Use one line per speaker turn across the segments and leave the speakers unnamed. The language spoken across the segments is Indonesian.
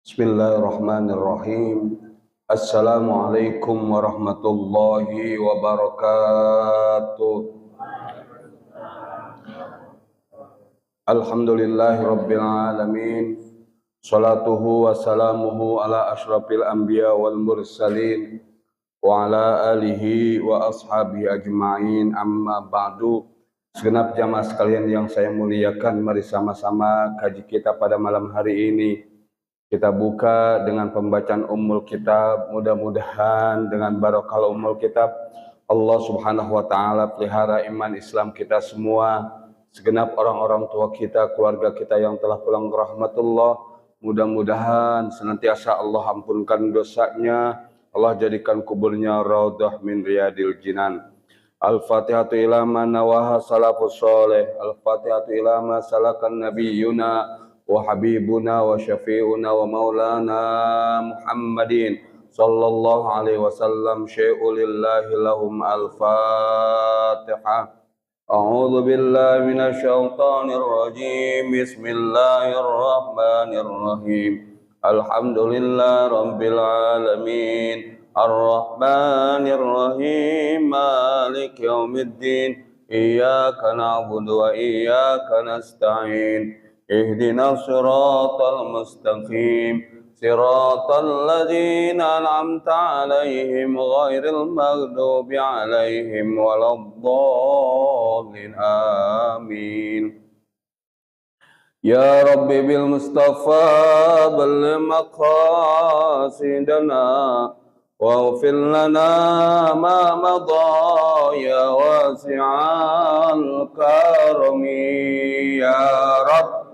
Bismillahirrahmanirrahim. Assalamualaikum warahmatullahi wabarakatuh. Alhamdulillahi rabbil alamin. Salatuhu wa salamuhu ala ashrafil anbiya wal mursalin wa ala alihi wa ashabihi ajma'in, amma ba'du. Segenap jamaah sekalian yang saya muliakan, mari sama-sama kaji kita pada malam hari ini. Kita buka dengan pembacaan Ummul Kitab. Mudah-mudahan dengan barakah Ummul Kitab Allah Subhanahu wa taala pelihara iman Islam kita semua, segenap orang-orang tua kita, keluarga kita yang telah pulang ke rahmatullah. Mudah-mudahan senantiasa Allah ampunkan dosanya, Allah jadikan kuburnya raudhah min riyadil jinan. Al-Fatihatu ila man nawaha salafus salih. Al-Fatihatu ila ma salakan nabiyyuna wa habibuna wa syafi'una wa maulana Muhammadin sallallahu alaihi wasallam. Syai'ulillahi lahum. Al-Fatihah. A'udzu billahi minasy syaithanir rajim. Bismillahirrahmanirrahim. Alhamdulillahi rabbil alamin. Ar-Rahmanir Rahim. Maliki yaumiddin. Iyyaka na'budu wa iyyaka nasta'in. Ihdinas siratal mustaqim, siratal ladzina an'amta 'alaihim ghairil maghdubi 'alaihim waladdallin. Amin. Ya Rabbi bil Mustafa balligh maqasidana waghfir lana ma madha ya wasi'al karami. Ya Rabb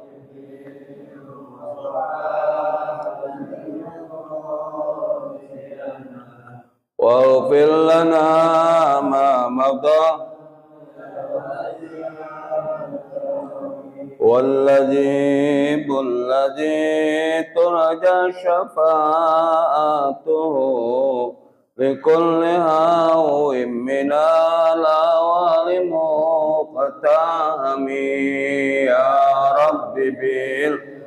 waghfir lana ma madha walladzi turja syafa'atuhu likulli hawim minal awali muqtahami. Ya Rabbi bil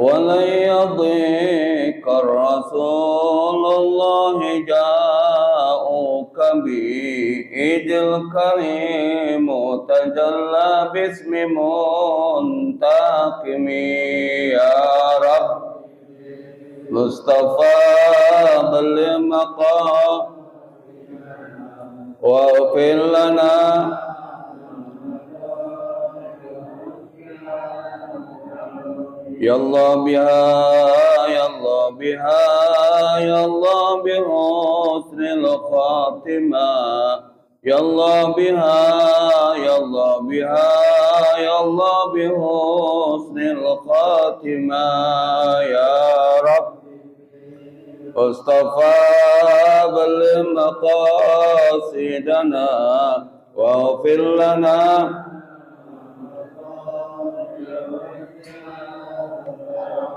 وَلَنْ يَضِيقَ الرَّسُولُ اللَّهِ جَاءُوكَ بِإِذِ الْكَرِيمُ تَجَلَّى بِاسْمِ مُنْتَقِمِ. يا رب مصطفى بلغ مقام واغفر لنا Ya Allah biha, ya Allah biha, ya Allah bihusnil khatimah. Ya Allah biha, ya Allah biha, ya Allah bihusnil khatimah. Ya Rabb Mustafa balligh maqasidana waghfir lana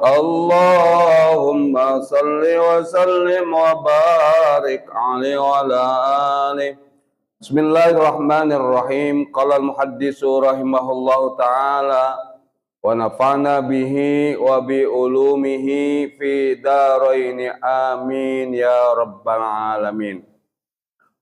Allahumma salli wa sallim wa barik alaihi wa ala alihi. Bismillahirrahmanirrahim. Qala al-muhaddisu rahimahullahu ta'ala wa nafa'na bihi wa bi ulumihi fi daraini amin ya rabbal alamin.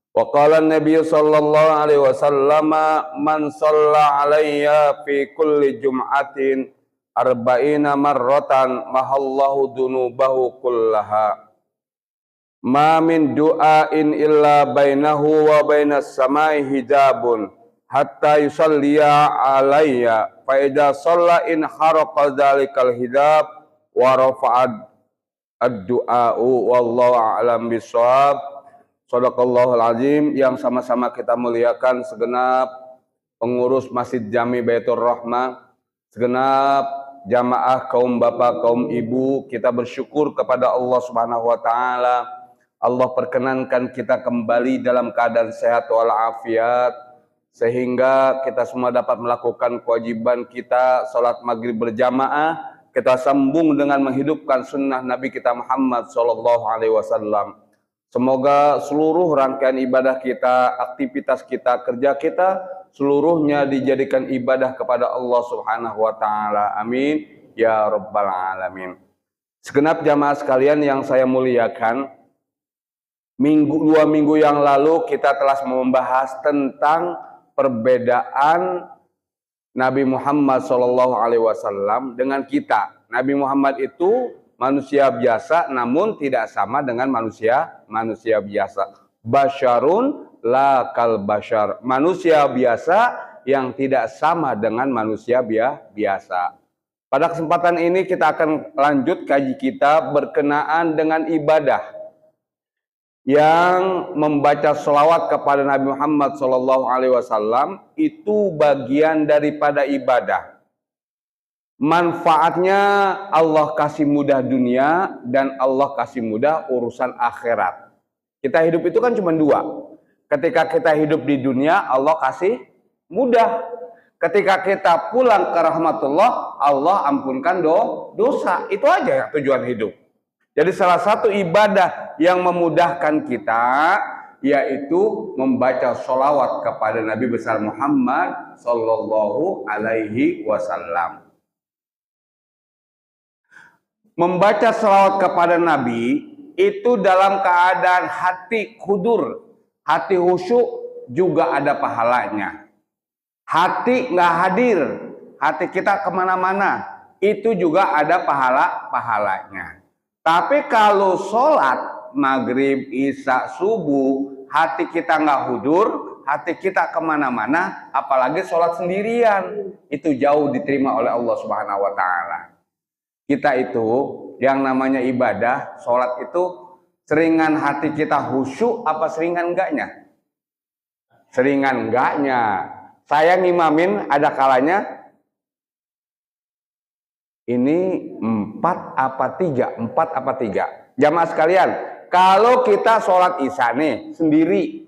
Wa qala an-nabiy sallallahu alaihi wasallam man shalla alayya fi kulli jum'atin arba'ina marratan mahallahu dunubahu kullaha. Ma min du'ain illa bainahu wa bainas samai hijabun hatta yusalliya alayya fa idza shalla in haraqa dzalikal hijab wa rafa'ad ad-du'a'u wallahu a'lam bissawab. Shadaqallahul azim. Yang sama-sama kita muliakan segenap pengurus Masjid Jami Baitur Rahmah, segenap jamaah kaum bapak, kaum ibu, kita bersyukur kepada Allah Subhanahu wa taala. Allah perkenankan kita kembali dalam keadaan sehat walafiat, sehingga kita semua dapat melakukan kewajiban kita salat maghrib berjamaah kita sambung dengan menghidupkan sunnah Nabi kita Muhammad Sallallahu Alaihi Wasallam. Semoga seluruh rangkaian ibadah kita, aktivitas kita, kerja kita, seluruhnya dijadikan ibadah kepada Allah Subhanahu Wa Taala. Amin ya Rabbal Alamin. Segenap jamaah sekalian yang saya muliakan, dua minggu yang lalu kita telah membahas tentang perbedaan Nabi Muhammad Sallallahu Alaihi Wasallam dengan kita. Nabi Muhammad itu manusia biasa, namun tidak sama dengan manusia biasa. Basyarun la kal basyar. Manusia biasa yang tidak sama dengan manusia biasa. Pada kesempatan ini kita akan lanjut kaji kita berkenaan dengan ibadah. Yang membaca sholawat kepada Nabi Muhammad SAW itu bagian daripada ibadah. Manfaatnya Allah kasih mudah dunia dan Allah kasih mudah urusan akhirat. Kita hidup itu kan cuma dua. Ketika kita hidup di dunia, Allah kasih mudah. Ketika kita pulang ke rahmatullah, Allah ampunkan dosa. Itu aja tujuan hidup. Jadi salah satu ibadah yang memudahkan kita yaitu membaca sholawat kepada Nabi besar Muhammad Sallallahu Alaihi Wasallam. Membaca sholawat kepada Nabi itu dalam keadaan hati kudur, hati khusyuk juga ada pahalanya. Hati nggak hadir, hati kita kemana-mana, itu juga ada pahalanya. Tapi kalau sholat maghrib, isya, subuh, hati kita nggak hudur, hati kita kemana-mana, apalagi sholat sendirian, itu jauh diterima oleh Allah Subhanahu Wa Taala. Kita itu yang namanya ibadah, sholat itu seringan hati kita khusyuk apa seringan enggaknya? Seringan enggaknya. Saya ngimamin ada kalanya ini 4 apa 3? Jamaah sekalian, kalau kita sholat isya nih sendiri,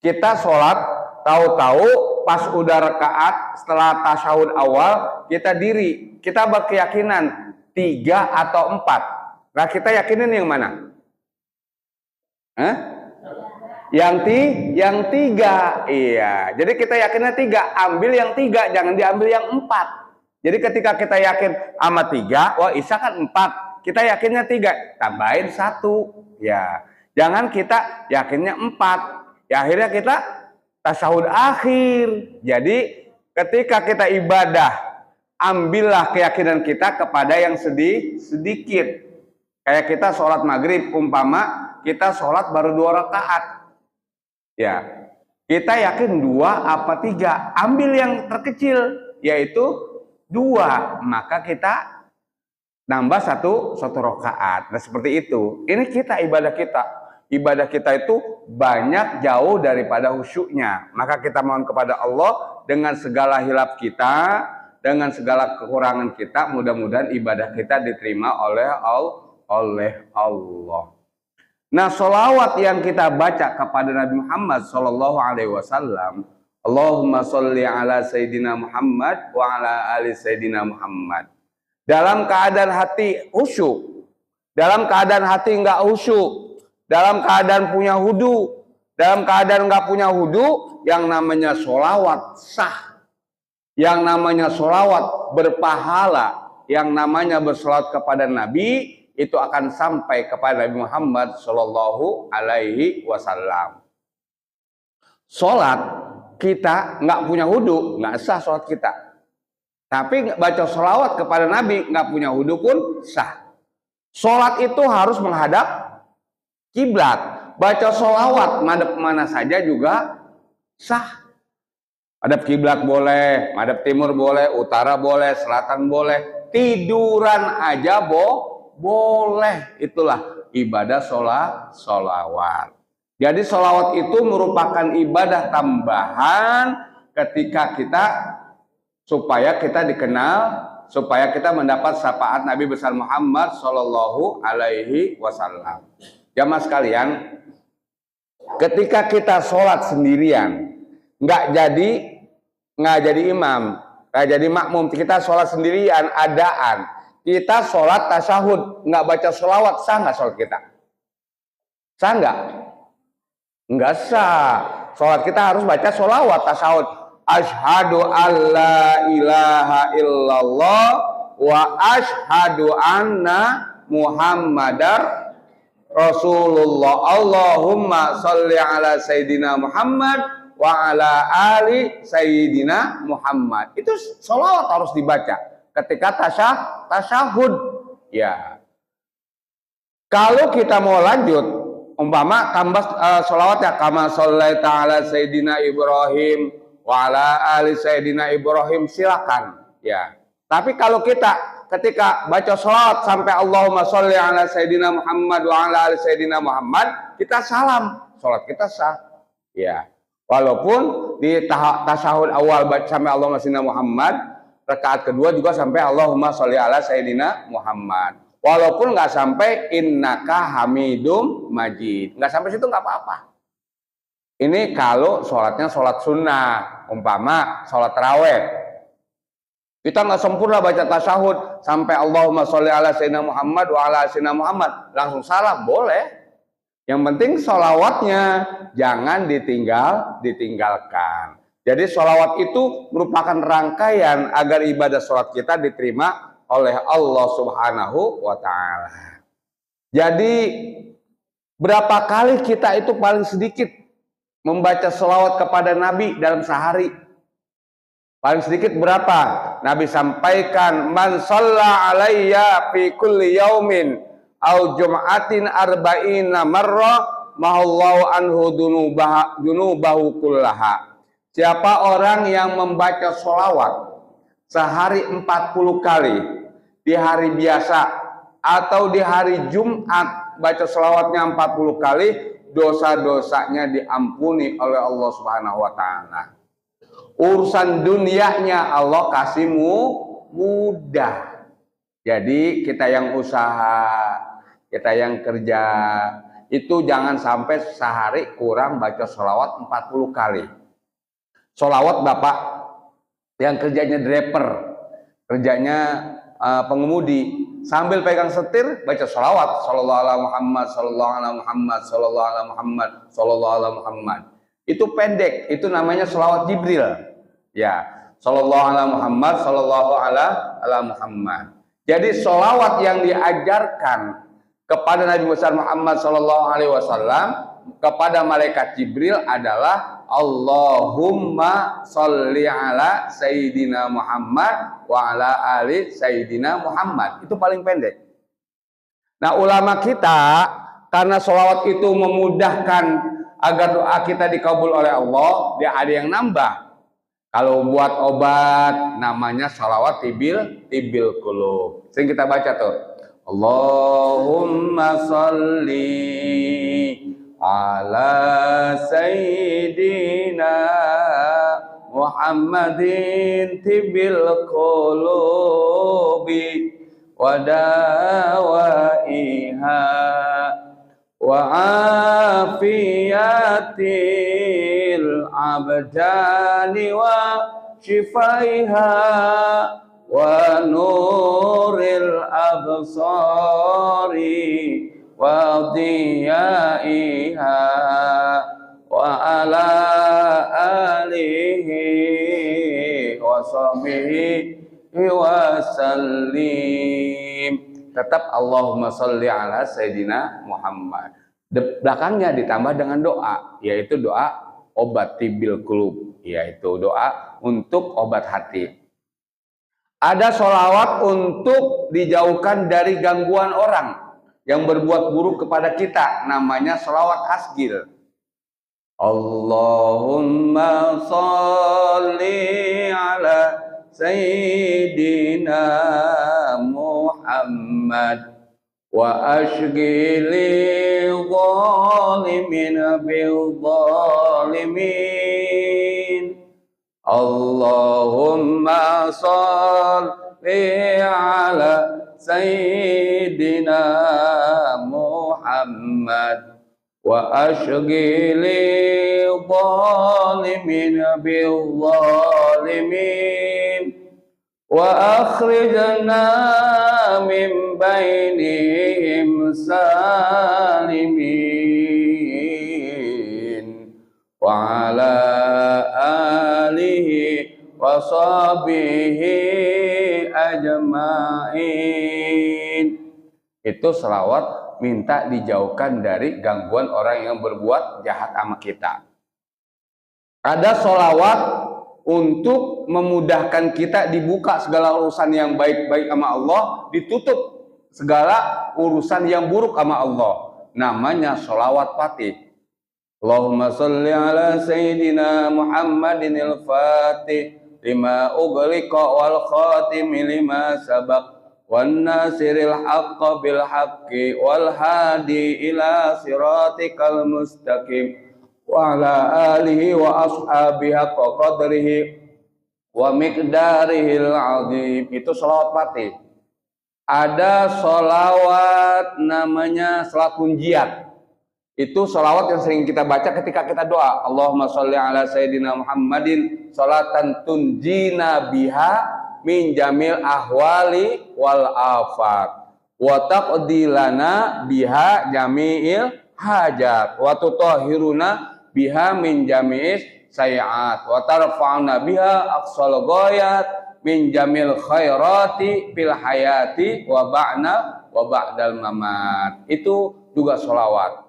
kita sholat tahu-tahu pas udah rakaat setelah tasyahud awal kita diri, kita berkeyakinan 3 atau 4. Nah kita yakinin yang mana? Yang 3. Iya. Jadi kita yakinnya 3, ambil yang 3, jangan diambil yang 4. Jadi ketika kita yakin sama 3, wah isya kan 4, kita yakinnya 3, tambahin 1. Ya, jangan kita yakinnya 4. Ya akhirnya kita tasyahud akhir. Jadi ketika kita ibadah, ambillah keyakinan kita kepada yang sedikit. Kayak kita sholat maghrib, umpama kita sholat baru 2 rakaat. Ya, kita yakin 2 apa 3, ambil yang terkecil, yaitu 2, maka kita nambah satu rakaat. Nah seperti itu. Ini kita ibadah kita itu banyak jauh daripada khusyuknya. Maka kita mohon kepada Allah dengan segala hilaf kita, dengan segala kekurangan kita, mudah-mudahan ibadah kita diterima oleh Allah. Nah sholawat yang kita baca kepada Nabi Muhammad Sallallahu Alaihi Wasallam, Allahumma sholli ala Sayyidina Muhammad wa ala ali Sayyidina Muhammad. Dalam keadaan hati khusyuk, dalam keadaan hati enggak khusyuk, dalam keadaan punya wudu, dalam keadaan enggak punya wudu, yang namanya sholawat sah, yang namanya sholawat berpahala, yang namanya bersolawat kepada Nabi, itu akan sampai kepada Nabi Muhammad Sallallahu Alaihi Wasallam. Sholat kita nggak punya wudu, nggak sah sholat kita. Tapi baca sholawat kepada Nabi nggak punya wudu pun sah. Sholat itu harus menghadap kiblat. Baca sholawat madhab mana saja juga sah. Madhab kiblat boleh, madhab timur boleh, utara boleh, selatan boleh, tiduran aja boleh. Itulah ibadah sholawat. Jadi sholawat itu merupakan ibadah tambahan ketika kita supaya kita dikenal, supaya kita mendapat syafaat Nabi besar Muhammad Sallallahu Alaihi Wasallam. Jamaah sekalian, ketika kita sholat sendirian, nggak jadi imam, nggak jadi makmum, kita sholat sendirian adaan, kita sholat tasyahud nggak baca sholawat, sah nggak sholat kita? Sah nggak? Nggak sah. Sholat kita harus baca sholawat tasyahud. Asyhadu alla ilaha illallah wa asyhadu anna Muhammadar Rasulullah. Allahumma sholli ala Sayyidina Muhammad wa ala ali Sayyidina Muhammad. Itu sholawat harus dibaca ketika tasyahud. Ya. Kalau kita mau lanjut, umpama tambah sholawat ya, kama shollaita ala Sayyidina Ibrahim wa ala ali Sayyidina Ibrahim, silakan. Ya. Tapi kalau kita ketika baca sholawat sampai Allahumma sholli ala Sayyidina Muhammad wa ala ali Sayyidina Muhammad, kita salam, sholat kita sah. Ya. Walaupun di tasyahud awal baca sampai Allahumma Sayyidina Muhammad, rakaat kedua juga sampai Allahumma sholli ala Sayyidina Muhammad. Walaupun nggak sampai innaka hamidum majid, nggak sampai situ nggak apa-apa. Ini kalau sholatnya sholat sunnah, umpama sholat taraweh, kita nggak sempurna baca tasyahud sampai Allahumma sholli ala Sayyidina Muhammad wa ala Sayyidina Muhammad, langsung salam boleh. Yang penting sholawatnya jangan ditinggalkan. Jadi sholawat itu merupakan rangkaian agar ibadah sholat kita diterima oleh Allah Subhanahu wa Ta'ala. Jadi berapa kali kita itu paling sedikit membaca sholawat kepada Nabi dalam sehari? Paling sedikit berapa? Nabi sampaikan, man shalla alayya fi kulli yaumin au jum'atin arba'ina marra mahallahu anhu dunubahu kullaha. Siapa orang yang membaca sholawat sehari 40 kali, di hari biasa atau di hari Jumat baca sholawatnya 40 kali, dosa-dosanya diampuni oleh Allah Subhanahu wa Ta'ala. Urusan dunianya Allah kasihmu mudah. Jadi kita yang usaha, kita yang kerja, itu jangan sampai sehari kurang baca sholawat 40 kali. Sholawat Bapak yang kerjanya driver, kerjanya pengemudi, sambil pegang setir baca sholawat, sallallahu ala Muhammad, sallallahu ala Muhammad, sallallahu ala Muhammad, sallallahu ala Muhammad. Itu pendek, itu namanya sholawat Jibril. Ya, sallallahu ala Muhammad, sallallahu ala Muhammad. Jadi sholawat yang diajarkan kepada Nabi Muhammad sallallahu alaihi wasallam kepada malaikat Jibril adalah Allahumma sholli ala Sayyidina Muhammad wa ala ali Sayyidina Muhammad. Itu paling pendek. Nah, ulama kita karena sholawat itu memudahkan agar doa kita dikabul oleh Allah, dia ada yang nambah. Kalau buat obat namanya sholawat tibil qulub. Sering kita baca tuh. Allahumma sholli ala Sayyidina Muhammadin tibil qulubi wa dawaiha wa afiyatil abdani wa shifaiha wa nuril absari wa diyaiha wa ala alihi wa sahbihi wa sallim. Tetap Allahumma sholli ala Sayyidina Muhammad. Belakangnya ditambah dengan doa, yaitu doa obat tibil qulub, yaitu doa untuk obat hati. Ada sholawat untuk dijauhkan dari gangguan orang yang berbuat buruk kepada kita, namanya sholawat hasgil. Allahumma sholli ala Sayyidina Muhammad wa ashghili zalimin bil zalimin. Allahumma sholli ala Sayyidina Muhammad wa ashghili zalimin bil zalimin wa akhrijna min bainihim salimin wa ala alihi wa sahbihi ajmain. Itu selawat minta dijauhkan dari gangguan orang yang berbuat jahat sama kita. Ada sholawat untuk memudahkan kita dibuka segala urusan yang baik-baik sama Allah, ditutup segala urusan yang buruk sama Allah. Namanya sholawat fatih. Allahumma salli ala Sayyidina Muhammadin al-Fatih lima ughliqa wal khatimi lima sabaq wan nasiril haqqa bil haqqi wal hadi ila siratikal mustaqim wa ala alihi wa ashabihi haqqa qadrihi wa miqdarihil azim. Itu sholawat fatih. Ada sholawat namanya salat munjiat. Itu sholawat yang sering kita baca ketika kita doa. Allahumma sholli ala sayyidina Muhammadin sholatan tunjina biha min jamil ahwali wal afat wa taqdilana biha jami'il hajat wa tutahhiruna biha min jami'is sayiat wa tarfa'na biha aqsal ghayat min jamil khairati fil hayati wa ba'dal mamat. Itu juga sholawat.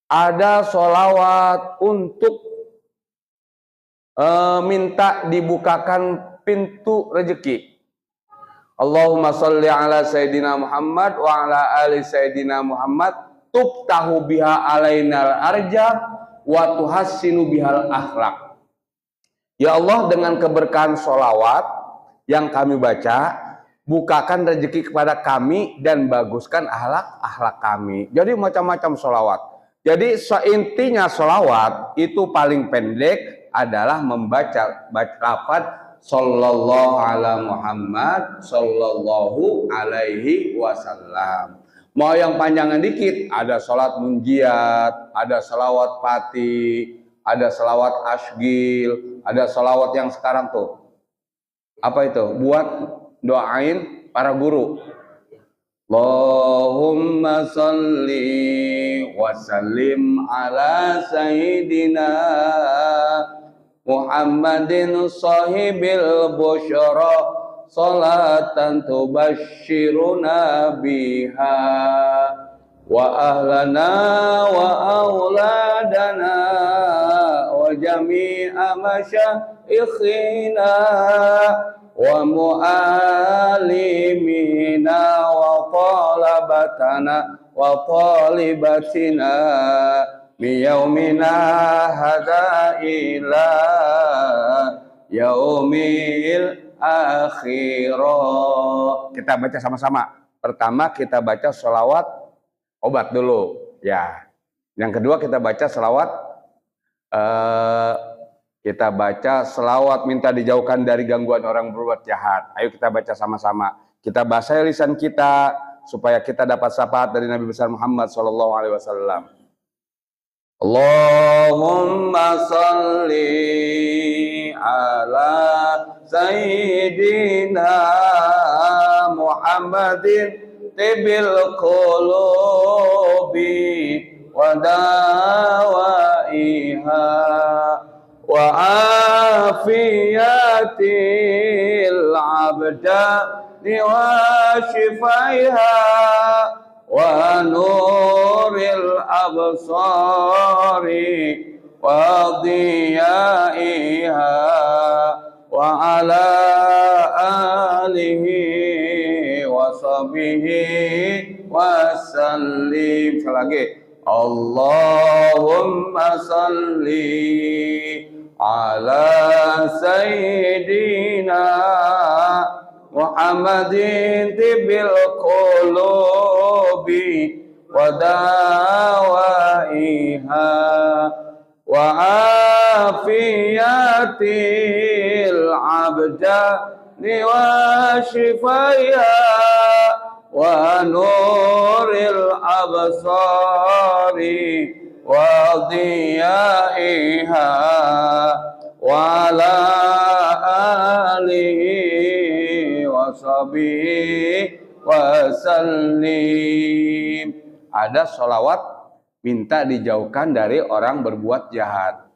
Ada sholawat untuk minta dibukakan pintu rezeki. Allahumma sholli ala sayyidina Muhammad wa ala ali sayyidina Muhammad tuftahu biha alainal arjab wa tuhassinu bihal akhlak. Ya Allah, dengan keberkahan sholawat yang kami baca, bukakan rezeki kepada kami dan baguskan akhlak kami. Jadi macam-macam sholawat. Jadi seintinya sholawat itu paling pendek adalah membaca lafaz sallallahu ala Muhammad sallallahu alaihi wasallam. Mau yang panjangan dikit, ada salat munjiat, ada salawat fatih, ada salawat asgil, ada salawat yang sekarang tuh. Apa itu? Buat doain para guru. Allahumma salli wa sallim ala sayyidina Muhammadin sahibil busyara salatan tubashshiruna biha wa ahlana wa auladana wa jami'a masyaikhina wa mu'alimina wa talabatana wa talibatina biyaumina hada ila yaumil akhirah. Kita baca sama-sama. Pertama kita baca sholawat obat dulu, ya. Yang kedua kita baca selawat minta dijauhkan dari gangguan orang berbuat jahat. Ayo kita baca sama-sama. Kita basahi lisan kita supaya kita dapat syafaat dari Nabi besar Muhammad SAW. Allahumma salli ala sayyidina Muhammadin tibil qulubi wa dawaiha wa afiyatil abdani wa shifaiha wa nuril absari wa diyaiha wa ala alihi wa sahbihi wa sallim. Sekali lagi, Allahumma salli ala sayyidina Muhammadin tibil qulubi wa dawaiha wa afiyatil abdani wa shifaiha wa nuril absari wa diyaiha wa ala alihi wa sahbihi wa sallim. Ada sholawat minta dijauhkan dari orang berbuat jahat.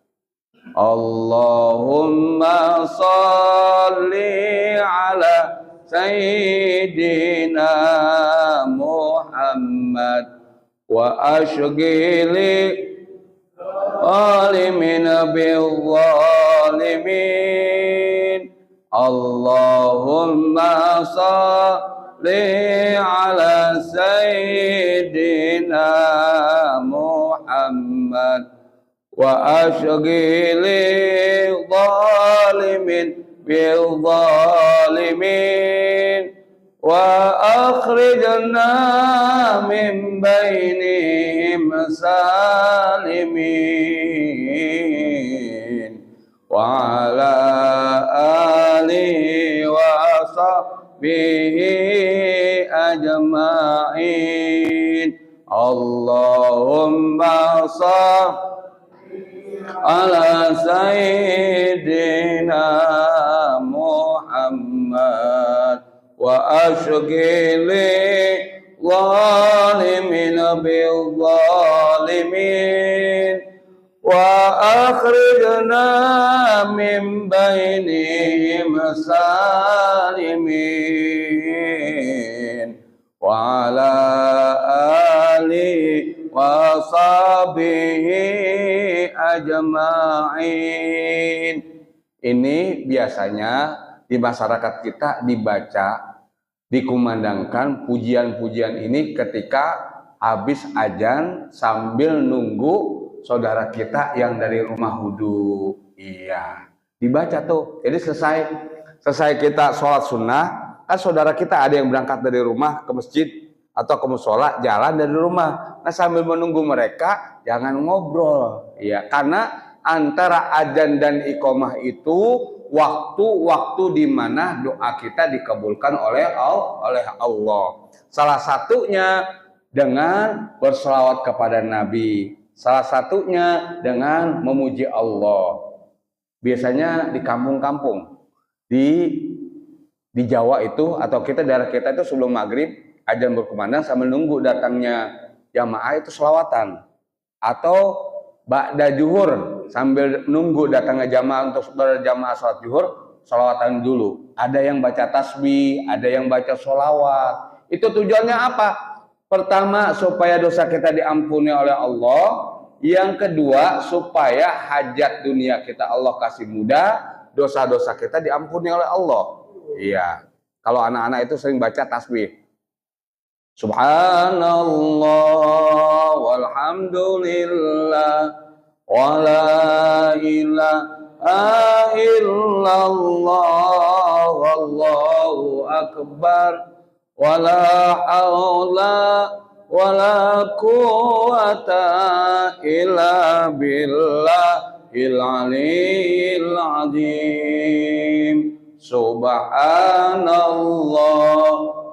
Allahumma salli ala Sayyidina Muhammad wa ashghili zalimin bil zalimin. Allahumma salli ala Sayyidina Muhammad wa ashghili zalimin bil zalimin wa akhrijna min bainihim salimin wa ala alihi wa sahbihi ajma'in. Allahumma salli ala Sayyidina Muhammad wa ashghili zalimin bil zalimin wa akhrijna min bainihim salimin wa ala alihi wa sahbihi ajma'in. Ini biasanya di masyarakat kita dibaca, dikumandangkan pujian-pujian ini ketika habis azan sambil nunggu saudara kita yang dari rumah wudu. Iya, dibaca tuh. Jadi selesai kita sholat sunnah, kan saudara kita ada yang berangkat dari rumah ke masjid atau ke musola, jalan dari rumah. Nah, sambil menunggu mereka jangan ngobrol, ya, karena antara adzan dan iqamah itu waktu-waktu di mana doa kita dikabulkan oleh Allah. Salah satunya dengan berselawat kepada Nabi, salah satunya dengan memuji Allah. Biasanya di kampung-kampung di Jawa itu, atau daerah kita itu sebelum maghrib adzan berkumandang sambil nunggu datangnya jamaah itu selawatan, atau ba'da zuhur sambil nunggu datangnya jamaah untuk berjamaah sholat zuhur selawatan dulu. Ada yang baca tasbih, ada yang baca sholawat. Itu tujuannya apa? Pertama, supaya dosa kita diampuni oleh Allah. Yang kedua, supaya hajat dunia kita Allah kasih mudah, dosa-dosa kita diampuni oleh Allah. Iya. Kalau anak-anak itu sering baca tasbih. Subhanallah walhamdulillah wa la ilaha illallah wallahu akbar wa la haula wa la quwata illa billahil aliyyil azim. Subhanallah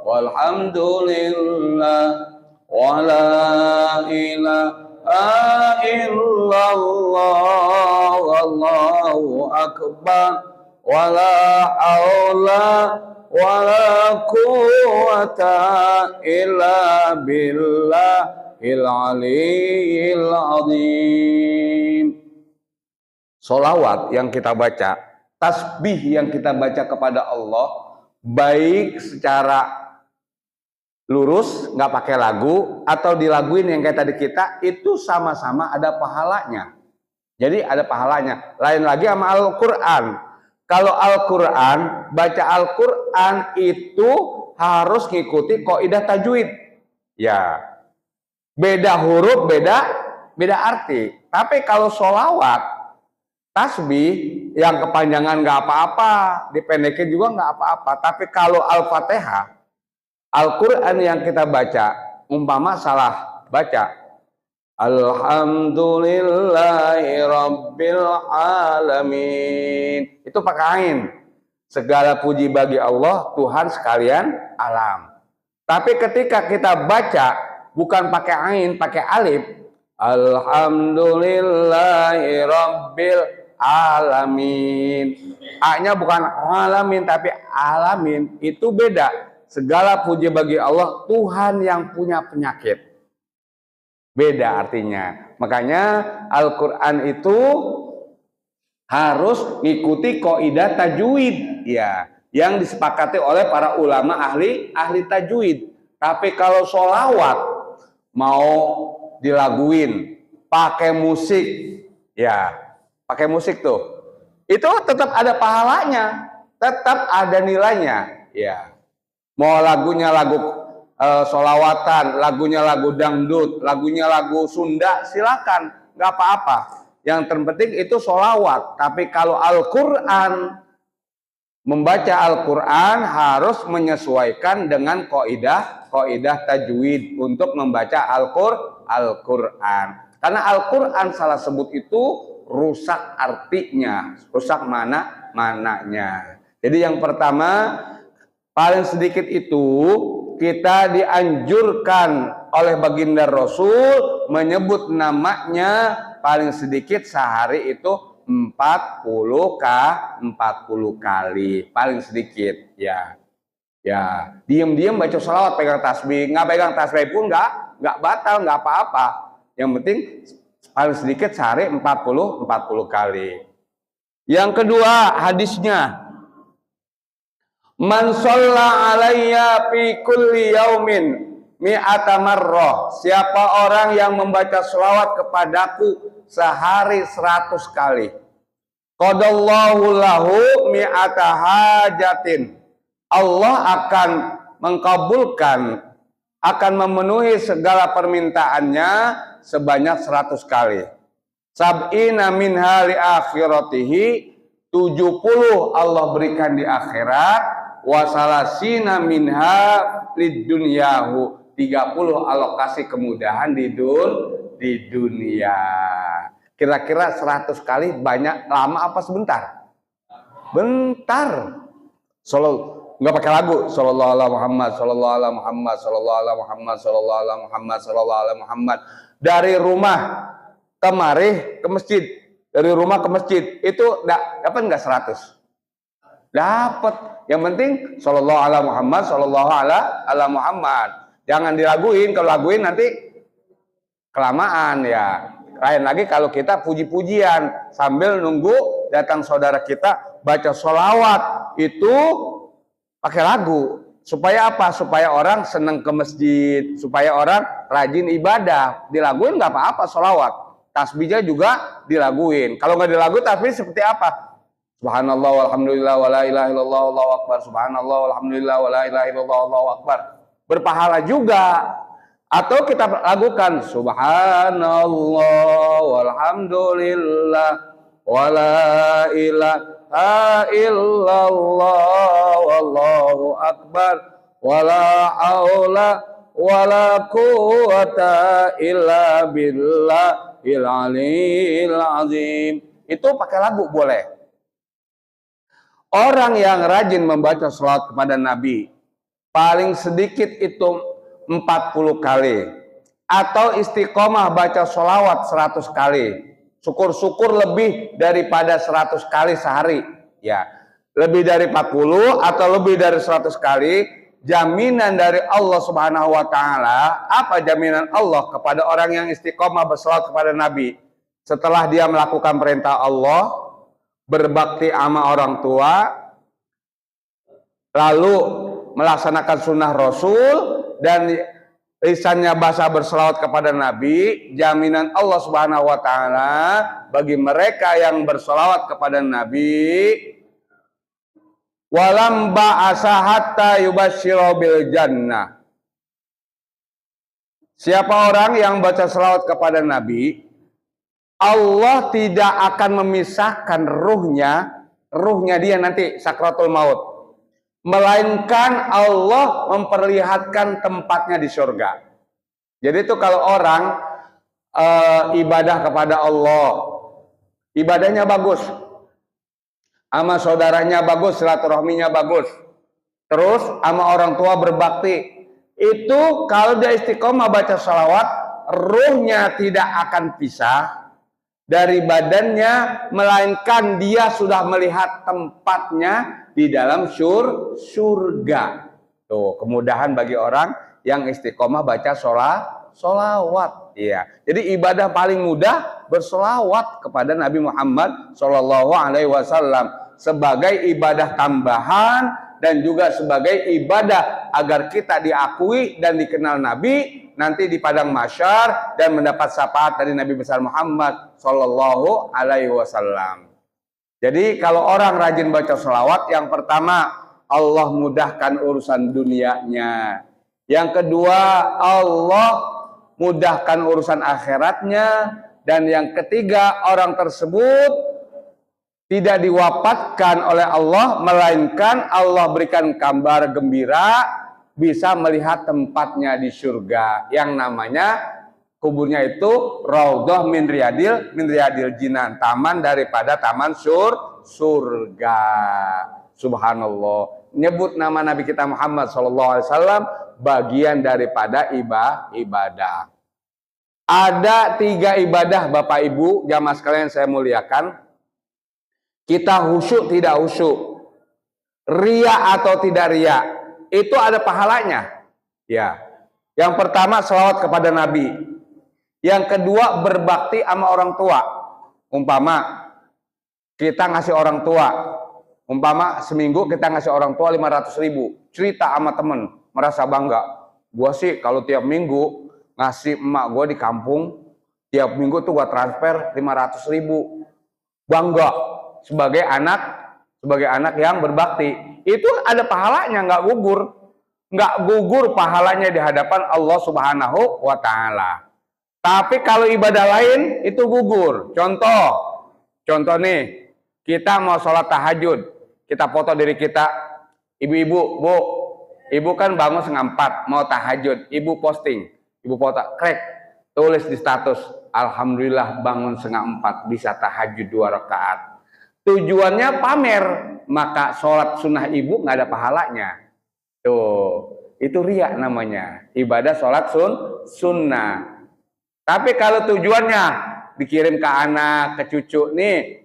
walhamdulillah wa la ilaha illallah wallahu akbar wa la haula wa la quwata illa billahil aliyyil azim. Sholawat yang kita baca, tasbih yang kita baca kepada Allah, baik secara lurus, nggak pakai lagu, atau dilaguin yang kayak tadi kita, itu sama-sama ada pahalanya. Jadi ada pahalanya. Lain lagi sama Al-Quran. Kalau Al-Quran, baca Al-Quran itu harus ngikuti kaidah tajwid. Ya, beda huruf, beda arti. Tapi kalau sholawat, tasbih yang kepanjangan nggak apa-apa, dipendekin juga nggak apa-apa. Tapi kalau Al-Fatihah, Al-Quran yang kita baca, umpama salah baca Alhamdulillahi Rabbil Alamin, itu pakai ain. Segala puji bagi Allah, Tuhan sekalian alam. Tapi ketika kita baca bukan pakai ain, pakai alif, Alhamdulillahi Rabbil Alamin, A-nya bukan alamin tapi alamin, itu beda. segala puji bagi Allah, Tuhan yang punya penyakit. Beda artinya. Makanya Al-Quran itu harus mengikuti kaidah tajwid, ya, yang disepakati oleh para ulama ahli tajwid. Tapi kalau sholawat mau dilaguin pakai musik, ya, pakai musik tuh, itu tetap ada pahalanya, tetap ada nilainya, ya. Mau lagunya lagu sholawatan, lagunya lagu dangdut, lagunya lagu Sunda, silakan, nggak apa-apa. Yang terpenting itu sholawat. Tapi kalau Al-Quran, membaca Al-Quran harus menyesuaikan dengan kaidah tajwid untuk membaca Al-Quran. Karena Al-Quran salah sebut itu rusak artinya, rusak mananya. Jadi yang pertama, paling sedikit itu kita dianjurkan oleh baginda Rasul menyebut namanya paling sedikit sehari itu 40 kali, paling sedikit, ya. Ya, diam-diam baca sholawat, pegang tasbih, nggak pegang tasbih pun nggak batal, nggak apa-apa. Yang penting paling sedikit sehari 40 kali. Yang kedua, hadisnya, man shalla alayya fi kulli yaumin mi'ata marrah. Siapa orang yang membaca selawat kepadaku sehari 100 kali, qadallahu lahu mi'ata hajatin. Allah akan mengkabulkan, akan memenuhi segala permintaannya sebanyak 100 kali. Sab'ina minha li akhiratihi, 70 Allah berikan di akhirat. Wasalasina minha lid dunyahu, 30 alokasi kemudahan di dunia. Kira-kira 100 kali banyak, lama apa sebentar? Bentar. Nggak pakai lagu. Sallallahu alaihi Muhammad, sallallahu alaihi Muhammad, sallallahu alaihi Muhammad, sallallahu alaihi Muhammad, sallallahu alaihi Muhammad. Dari rumah kemari ke masjid, dari rumah ke masjid itu dapat nggak 100? Dapat. Yang penting sallallahu alaihi Muhammad, sallallahu alaihi Muhammad. Jangan diraguin, kalau laguin nanti kelamaan, ya. Lain lagi kalau kita puji-pujian sambil nunggu datang saudara kita baca sholawat, itu pakai lagu. Supaya apa? Supaya orang senang ke masjid, supaya orang rajin ibadah. Dilaguin nggak apa-apa sholawat. Tasbihnya juga dilaguin. Kalau nggak dilaguin, tasbih seperti apa? Subhanallah walhamdulillah wala ilaha illallah wallahu akbar. Subhanallah walhamdulillah wala ilaha illallah wallahu akbar. Berpahala juga. Atau kita lakukan subhanallah walhamdulillah wala ilaha illallah wallahu akbar wala haula wala quwata illa billahil aliyil azim. Itu pakai lagu boleh. Orang yang rajin membaca sholawat kepada Nabi paling sedikit itu 40 kali, atau istiqomah baca sholawat 100 kali, syukur-syukur lebih daripada 100 kali sehari, ya, lebih dari 40 atau lebih dari 100 kali, jaminan dari Allah Subhanahu wa Ta'ala. Apa jaminan Allah kepada orang yang istiqomah bersolawat kepada Nabi? Setelah dia melakukan perintah Allah, berbakti sama orang tua, lalu melaksanakan sunnah Rasul, dan lisannya bahasa berselawat kepada Nabi, jaminan Allah Subhanahu wa Ta'ala bagi mereka yang berselawat kepada Nabi, walam ba'asa hatta yubashshira bil jannah. Siapa orang yang baca selawat kepada Nabi, Allah tidak akan memisahkan ruhnya dia nanti sakratul maut, melainkan Allah memperlihatkan tempatnya di surga. Jadi itu kalau orang ibadah kepada Allah, ibadahnya bagus, sama saudaranya bagus, silaturahminya bagus, terus sama orang tua berbakti, itu kalau dia istiqomah baca sholawat, ruhnya tidak akan pisah dari badannya, melainkan dia sudah melihat tempatnya di dalam surga. Tuh, kemudahan bagi orang yang istiqomah baca sholawat. Iya. Jadi ibadah paling mudah bersolawat kepada Nabi Muhammad Shallallahu Alaihi Wasallam sebagai ibadah tambahan dan juga sebagai ibadah agar kita diakui dan dikenal Nabi nanti di padang mahsyar dan mendapat syafaat dari Nabi besar Muhammad Shallallahu Alaihi Wasallam. Jadi kalau orang rajin baca sholawat, yang pertama Allah mudahkan urusan dunianya. Yang kedua, Allah mudahkan urusan akhiratnya. Dan yang ketiga, orang tersebut tidak diwafatkan oleh Allah, melainkan Allah berikan kabar gembira bisa melihat tempatnya di surga. Yang namanya kuburnya itu Raudhah min riyadil jinan, taman daripada taman surga. Subhanallah. Nyebut nama Nabi kita Muhammad SAW bagian daripada ibadah. Ada 3 ibadah Bapak Ibu jamaah sekalian saya muliakan. Kita khusyuk tidak khusyuk, ria atau tidak ria, itu ada pahalanya. Ya. Yang pertama selawat kepada Nabi. Yang kedua berbakti sama orang tua. Umpama kita ngasih orang tua, umpama seminggu kita ngasih orang tua 500.000, cerita sama temen, merasa bangga. Gua sih kalau tiap minggu ngasih emak gua di kampung, tiap minggu tuh gua transfer 500.000. Bangga sebagai anak yang berbakti. Itu ada pahalanya, nggak gugur pahalanya di hadapan Allah Subhanahu wa Ta'ala. Tapi kalau ibadah lain itu gugur. Contoh nih, kita mau sholat tahajud, kita foto diri kita, ibu-ibu, bu, ibu kan bangun 3:30 mau tahajud, ibu posting, ibu foto, tulis di status, alhamdulillah bangun 3:30 bisa tahajud 2 rakaat. Tujuannya pamer, maka sholat sunnah ibu nggak ada pahalanya. Tuh, itu riya namanya, ibadah sholat sunnah. Tapi kalau tujuannya dikirim ke anak, ke cucu, nih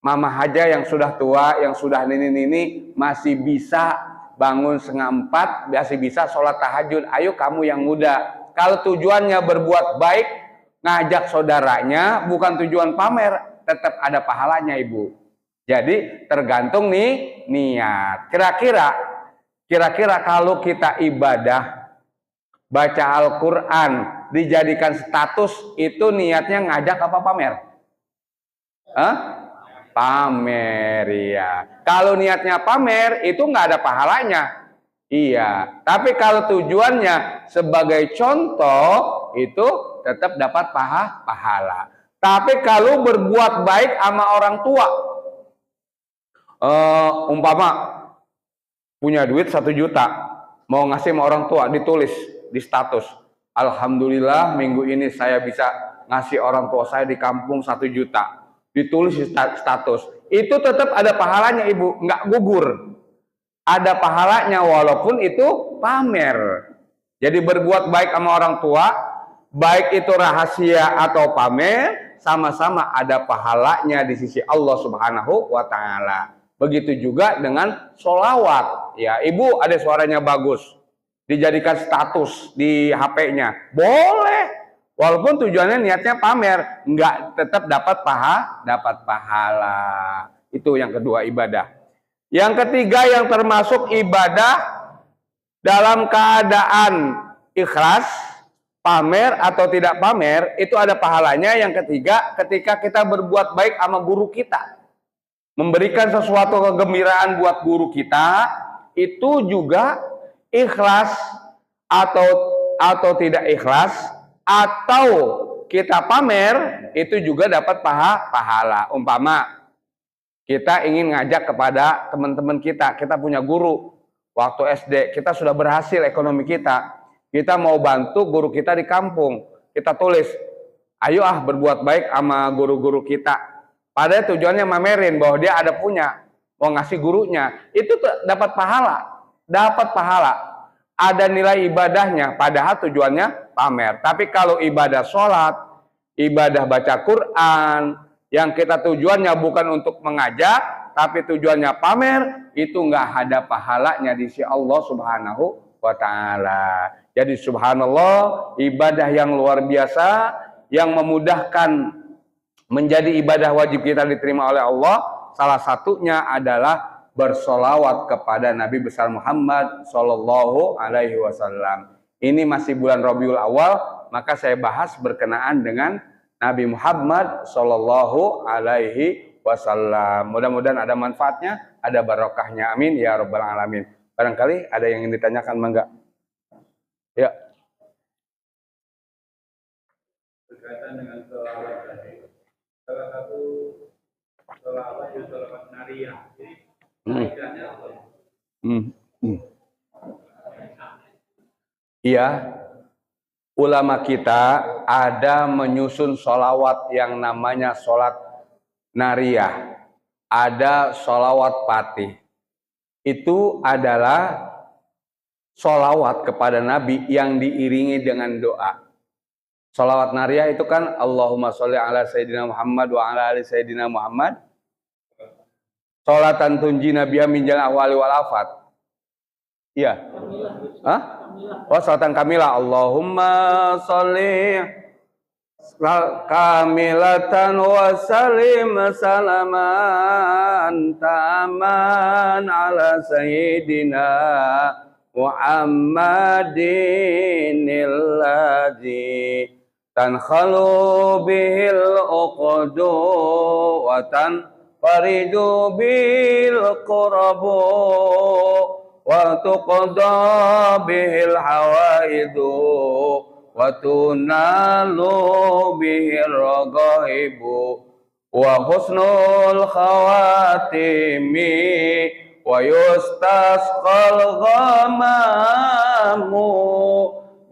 mama aja yang sudah tua, yang sudah nini masih bisa bangun 3:30, masih bisa sholat tahajud. Ayo kamu yang muda. Kalau tujuannya berbuat baik, ngajak saudaranya, bukan tujuan pamer, tetap ada pahalanya ibu. Jadi tergantung nih niat. Kira-kira kalau kita ibadah, baca Al-Quran, dijadikan status, itu niatnya ngajak apa pamer? Pamer, ya. Kalau niatnya pamer, itu nggak ada pahalanya. Iya. Tapi kalau tujuannya sebagai contoh, itu tetap dapat pahala. Tapi kalau berbuat baik sama orang tua, umpama punya duit 1 juta, mau ngasih sama orang tua, ditulis di status, alhamdulillah minggu ini saya bisa ngasih orang tua saya di kampung 1 juta, ditulis di status, itu tetap ada pahalanya ibu, nggak gugur, ada pahalanya walaupun itu pamer. Jadi berbuat baik sama orang tua, baik itu rahasia atau pamer, sama-sama ada pahalanya di sisi Allah Subhanahu wa Ta'ala. Begitu juga dengan sholawat. Ya, ibu ada suaranya bagus, dijadikan status di HP-nya, boleh. Walaupun tujuannya niatnya pamer, nggak, tetap dapat pahala. Itu yang kedua ibadah. Yang ketiga yang termasuk ibadah dalam keadaan ikhlas, pamer atau tidak pamer, itu ada pahalanya. Yang ketiga, ketika kita berbuat baik sama guru kita, memberikan sesuatu kegembiraan buat guru kita, itu juga ikhlas atau tidak ikhlas, atau kita pamer, itu juga dapat pahala. Umpama kita ingin ngajak kepada teman-teman kita punya guru waktu SD, kita sudah berhasil ekonomi kita mau bantu guru kita di kampung, kita tulis, ayo berbuat baik sama guru-guru kita. Padahal tujuannya mamerin bahwa dia ada punya, mau ngasih gurunya, itu dapat pahala, ada nilai ibadahnya, padahal tujuannya pamer. Tapi kalau ibadah sholat, ibadah baca Quran, yang kita tujuannya bukan untuk mengajak, tapi tujuannya pamer, itu nggak ada pahalanya di sisi Allah Subhanahu wa Ta'ala. Jadi subhanallah, ibadah yang luar biasa yang memudahkan menjadi ibadah wajib kita diterima oleh Allah. Salah satunya adalah bersolawat kepada Nabi besar Muhammad Sallallahu Alaihi Wasallam. Ini masih bulan Rabiul Awal, maka saya bahas berkenaan dengan Nabi Muhammad Sallallahu Alaihi Wasallam. Mudah-mudahan ada manfaatnya, ada barokahnya. Amin ya Rabbal Alamin. Barangkali ada yang ingin ditanyakan, mangga. Ya.
Berkaitan dengan sholawat tadi, salah satu sholawat itu sholawat nariyah. Jadi faedahnya apa?
Iya. Ulama kita ada menyusun sholawat yang namanya sholat nariyah, ada sholawat patih. Itu adalah sholawat kepada Nabi yang diiringi dengan doa. Sholawat nariyah itu kan Allahumma sholli ala Sayyidina Muhammad wa ala ali Sayyidina Muhammad, sholatan tunjina biha min jal ahwali wal afat. Iya. Hah? Oh, sholatan kamilah. Allahumma sholli kamilatan wa salim salaman taman ala sayyidina Muhammadin alladzi tankhalu bihil uqdu wa tanfaridu bil qurabu wa tuqda bihil hawaidu wa tunalu bihir ragaibu wa husnul khawatimi wa yustasqal ghamamu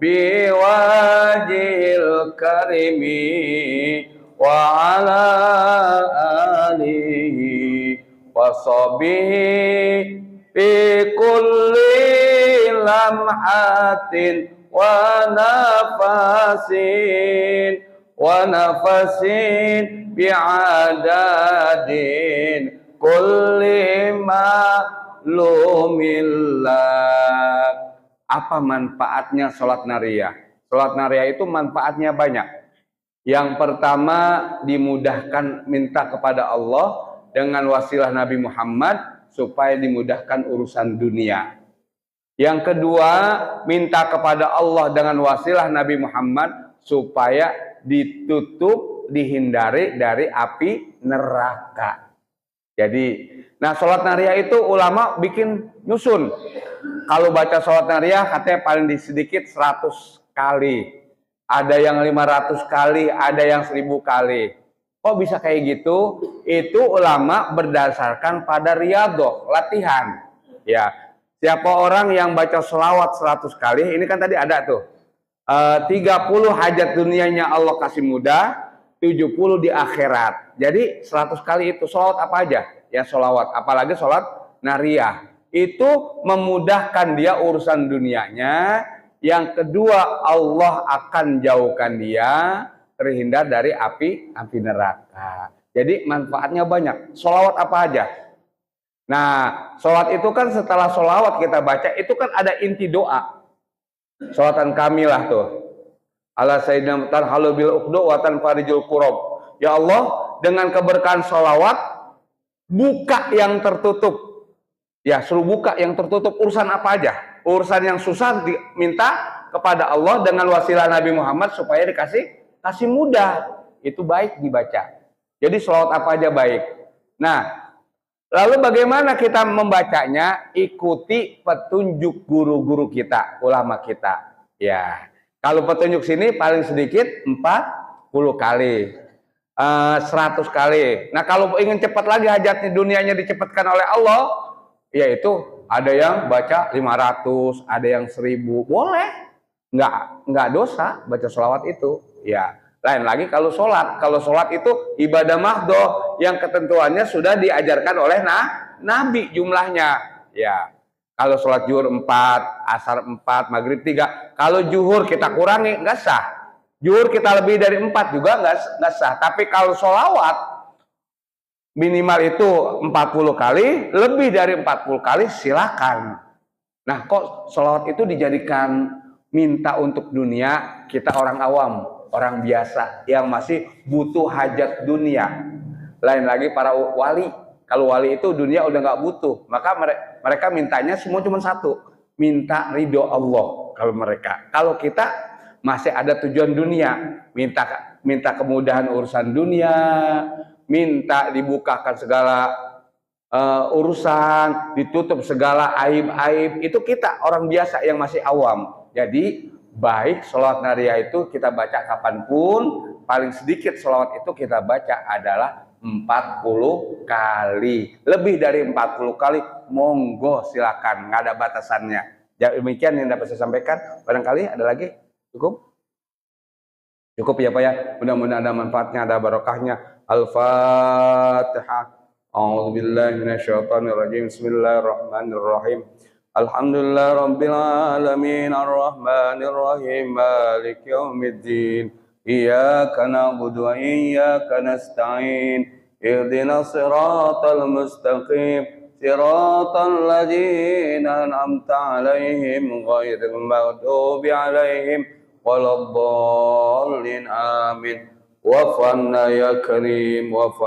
biwajil karimi wa ala alihi wa sahbihi fi kulli lamhatin wa nafasin bi'adadin kulli ma'lumillah. Apa manfaatnya sholat nariyah? Sholat nariyah itu manfaatnya banyak. Yang pertama, dimudahkan minta kepada Allah dengan wasilah Nabi Muhammad supaya dimudahkan urusan dunia. Yang kedua, minta kepada Allah dengan wasilah Nabi Muhammad supaya ditutup, dihindari dari api neraka. Jadi, nah sholat nariyah itu ulama bikin nyusun. Kalau baca sholat nariyah katanya paling sedikit 100 kali. Ada yang 500 kali, ada yang 1000 kali. Kok bisa kayak gitu? Itu ulama berdasarkan pada riyadhah, latihan. Ya. Siapa orang yang baca sholawat 100 kali, ini kan tadi ada tuh. 30 hajat dunianya Allah kasih mudah, 70 di akhirat. Jadi 100 kali itu sholawat apa aja? Ya sholawat, apalagi sholat nariyah. Itu memudahkan dia urusan dunianya. Yang kedua, Allah akan jauhkan dia terhindar dari api neraka. Jadi manfaatnya banyak. Sholawat apa aja? Nah, sholat itu kan setelah sholawat kita baca, itu kan ada inti doa. Sholatan kamilah tuh. Ala sayyidina tanhalu bil uqdu wa tanfarijul kurab. Ya Allah, dengan keberkahan sholawat, buka yang tertutup. Ya, suruh buka yang tertutup. Urusan apa aja? Urusan yang susah diminta kepada Allah dengan wasilah Nabi Muhammad supaya kasih mudah. Itu baik dibaca. Jadi sholawat apa aja baik. Nah, lalu bagaimana kita membacanya? Ikuti petunjuk guru-guru kita, ulama kita. Ya, kalau petunjuk sini paling sedikit 40 kali, 100 kali. Nah, kalau ingin cepat lagi hajatnya dunianya dicepatkan oleh Allah, yaitu ada yang baca 500, ada yang 1000, boleh. Nggak dosa baca sholawat itu. Ya. Lain lagi kalau sholat. Kalau sholat itu ibadah mahdoh yang ketentuannya sudah diajarkan oleh Nabi jumlahnya. Ya, kalau sholat zuhur 4, asar 4, maghrib 3. Kalau zuhur kita kurangi nggak sah. Zuhur kita lebih dari 4 juga nggak sah. Tapi kalau sholawat minimal itu 40 kali, lebih dari 40 kali silakan. Nah, kok sholawat itu dijadikan minta untuk dunia? Kita orang awam, orang biasa yang masih butuh hajat dunia. Lain lagi para wali. Kalau wali itu dunia udah nggak butuh, maka mereka mintanya semua cuma satu, minta ridho Allah. Kalau mereka, kalau kita masih ada tujuan dunia, minta kemudahan urusan dunia, minta dibukakan segala urusan, ditutup segala aib-aib. Itu kita orang biasa yang masih awam. Jadi baik sholawat nariyah itu kita baca kapanpun. Paling sedikit sholawat itu kita baca adalah 40 kali. Lebih dari 40 kali monggo silakan, nggak ada batasannya. Ya, demikian yang dapat saya sampaikan. Barangkali ada lagi? Cukup? Cukup ya Pak ya. Mudah-mudahan ada manfaatnya, ada barokahnya. Al-Fatihah. A'udzu billahi minasyaitonir rajim. Bismillahirrahmanirrahim. Alhamdulillah rabbil alamin arrahmanir rahim maliki yaumiddin. Iyyaka na'budu wa iyyaka nasta'in. Ihdinas siratal mustaqim. Siratal ladzina an'amta 'alaihim ghairil maghdubi 'alaihim waladdallin. Amin. Wa'fu ya karim, wa'fu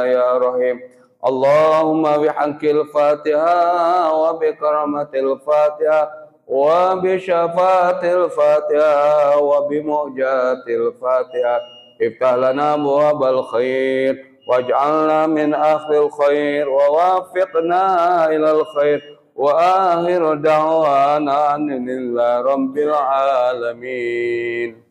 ya rahim. Allahumma bihaqqil Fatihah wa bi karamatil Fatihah wa bi syafaatil Fatihah wa bi mu'jatil Fatihah iftah lana abwaabal khair waj'alna min ahlil khair wa wafiqna ilal khair wa akhiru da'wana alhamdulillahi rabbil alamin.